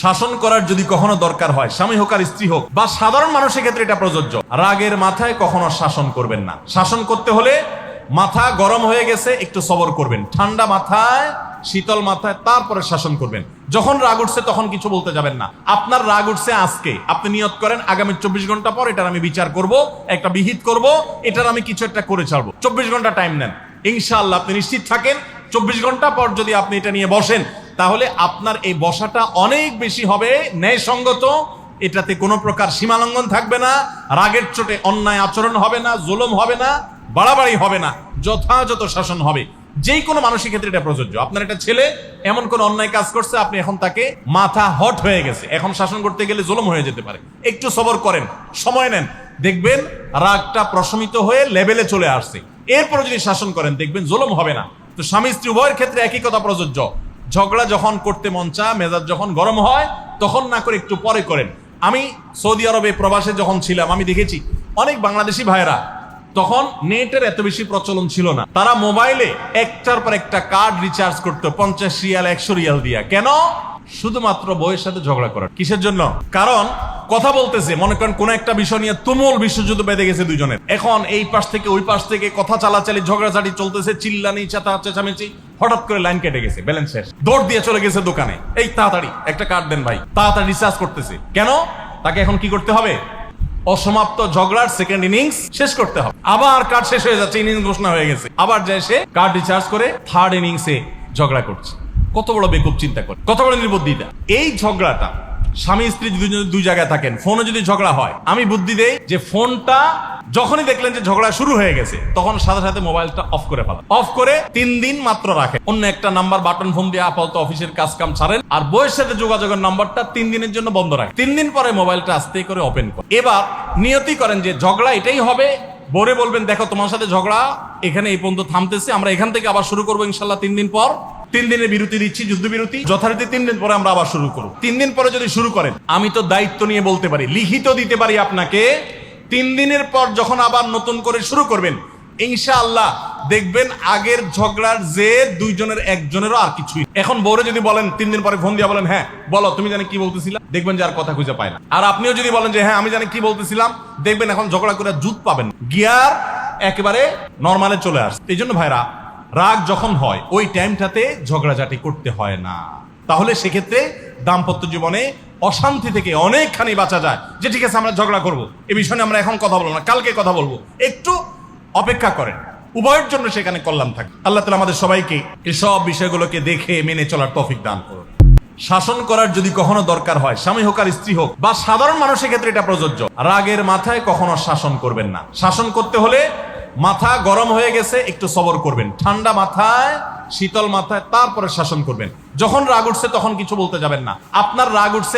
শাসন করার যদি কখনো দরকার হয়, স্বামী হোক আর স্ত্রী হোক বা সাধারণ মানুষের ক্ষেত্রে এটা প্রযোজ্য। রাগের মাথায় কখনো শাসন করবেন না। শাসন করতে হলে মাথা গরম হয়ে গেছে, একটু সবর করবেন, ঠান্ডা মাথায় শীতল মাথায় তারপরে শাসন করবেন। যখন রাগ উঠছে তখন কিছু বলতে যাবেন না। আপনার রাগ উঠছে আজকে, আপনি নিয়ত করেন আগামী 24 ঘন্টা পর এটার আমি বিচার করব, একটা বিহিত করব, এটার আমি কিছু একটা করে ছাড়বো। 24 ঘন্টা টাইম নেন, ইনশাআল্লাহ আপনি নিশ্চিত থাকেন 24 ঘন্টা পর যদি আপনি এটা নিয়ে বসেন, তাহলে আপনার এই বসাটা অনেক বেশি হবে ন্যায়সঙ্গত। এটাতে কোনো প্রকার সীমালঙ্ঘন থাকবে না, রাগের চোটে অন্যায় আচরণ হবে না, জুলুম হবে না, বাড়াবাড়ি হবে না, যথাযথ শাসন হবে। যে কোনো মানুষের ক্ষেত্রে এটা প্রযোজ্য। আপনার একটা ছেলে এমন কোন অন্যায় কাজ করছে, আপনি এখন তাকে মাথা হট হয়ে গেছে, এখন শাসন করতে গেলে জুলুম হয়ে যেতে পারে। একটু সবর করেন, সময় নেন, দেখবেন রাগটা প্রশমিত হয়ে লেভেলে চলে আসছে। এরপরে যদি শাসন করেন দেখবেন জুলুম হবে না। তো স্বামী স্ত্রী উভয়ের ক্ষেত্রে একই কথা প্রযোজ্য। ঝগড়া যখন করতে মন চায়, মেজাজ যখন গরম হয়, তখন না করে একটু পরে করেন। আমি সৌদি আরবে প্রবাসে যখন ছিলাম, আমি দেখেছি অনেক বাংলাদেশি ভাইয়েরা, তখন নেটের এত বেশি প্রচলন ছিল না, তারা মোবাইলে একটার পর একটা কার্ড রিচার্জ করতো 50 রিয়াল 100 রিয়াল দিয়া। কেন? শুধুমাত্র বউয়ের সাথে ঝগড়া করার। কিসের জন্য? কারণ কথা বলতেছে, মনে করেন কোন একটা বিষয় নিয়ে তুমুল বিশ্বযুদ্ধ বেঁধে গেছে দুইজনের, এখন এই পাশ থেকে ওই পাশ থেকে কথা চালাচালি ঝগড়াঝাটি চলতেছে, চিল্লানি চেঁচামেচি, হঠাৎ করে লাইন কেটে গেছে, ব্যালেন্স শেষ, দৌড় দিয়ে চলে গেছে দোকানে, এই তাড়াতাড়ি একটা কার্ড দেন ভাই, তাড়াতাড়ি রিচার্জ করতেছে। কেন? তাকে এখন কি করতে হবে? অসমাপ্ত ঝগড়ার সেকেন্ড ইনিংস শেষ করতে হবে। আবার কার্ড শেষ হয়ে যাচ্ছে, ইনিংস ঘোষণা হয়ে গেছে, আবার যায় সে কার্ড রিচার্জ করে থার্ড ইনিংসে ঝগড়া করছে। কত বড় বেকুব চিন্তা করে, কত বড় নির্বুদ্ধিতা। এই ঝগড়াটা স্বামী স্ত্রী দুই জায়গায় থাকেন, ফোনে যদি ঝগড়া হয়, আমি বুদ্ধি দেই যে ফোনটা যখনই দেখলেন যে ঝগড়া শুরু হয়ে গেছে, তখন সাথে সাথে মোবাইলটা অফ করে ফেলা, অফ করে 3 দিন মাত্র রাখে, অন্য একটা নাম্বার বাটন ফোন দিয়ে আপাতত অফিসের কাজ কাম ছাড়েন, আর বইয়ের সাথে যোগাযোগের নাম্বারটা 3 দিনের জন্য বন্ধ রাখে। 3 দিন পরে মোবাইলটা আস্তে করে ওপেন করে এবার নিয়তি করেন যে ঝগড়া এটাই হবে। বরে বলবেন, দেখো তোমার সাথে ঝগড়া এখানে এই পর্যন্ত থামতেছে, আমরা এখান থেকে আবার শুরু করবো ইনশাল্লাহ 3 দিন পর। 3 দিনের বিরতি দিচ্ছি, যুদ্ধ বিরতি, যথারীতি 3 দিন পরে আমরা আবার শুরু করব। 3 দিন পরে যদি শুরু করেন, আমি তো দায়িত্ব নিয়ে বলতে পারি, লিখিত দিতে পারি আপনাকে, 3 দিনের পর যখন আবার নতুন করে শুরু করবেন, ইনশাআল্লাহ দেখবেন আগের ঝগড়ার যে দুইজনের একজনেরও আর কিছুই। এখন বউরে যদি বলেন 3 দিন পরে ফোন দিয়ে বলেন, হ্যাঁ বলো তুমি জানি কি বলতেছিলাম, দেখবেন যে আর কথা খুঁজে পায় না। আর আপনিও যদি বলেন যে হ্যাঁ আমি জানি কি বলতেছিলাম, দেখবেন এখন ঝগড়া করে জুত পাবেন, গিয়ার একেবারে নরমালে চলে আসছে। এই জন্য ভাইরা, রাগ যখন হয় ওই টাইমটাতে ঝগড়াঝাটি করতে হয় না। তাহলে সেক্ষেত্রে দাম্পত্য জীবনে অশান্তি থেকে অনেকখানি বাঁচা যায়। যে ঠিক আছে আমরা ঝগড়া করবো, এই বিষয়ে আমরা এখন কথা বলবো না, কালকে কথা বলবো, একটু অপেক্ষা করেন, উভয়ের জন্য সেখানে কল্যাণ থাকে। আল্লাহ তাআলা আমাদের সবাইকে এসব বিষয়গুলোকে দেখে মেনে চলার তৌফিক দান করুন। শাসন করার যদি কখনো দরকার হয়, স্বামী হোক আর স্ত্রী হোক বা সাধারণ মানুষের ক্ষেত্রে এটা প্রযোজ্য। রাগের মাথায় কখনো শাসন করবেন না। শাসন করতে হলে মাথা গরম হয়ে গেছে, একটু সবর করবেন, ঠান্ডা মাথায় শীতল মাথায় তারপরে শাসন করবেন। যখন রাগ উঠছে তখন কিছু বলতে যাবেন না। আপনার রাগ উঠছে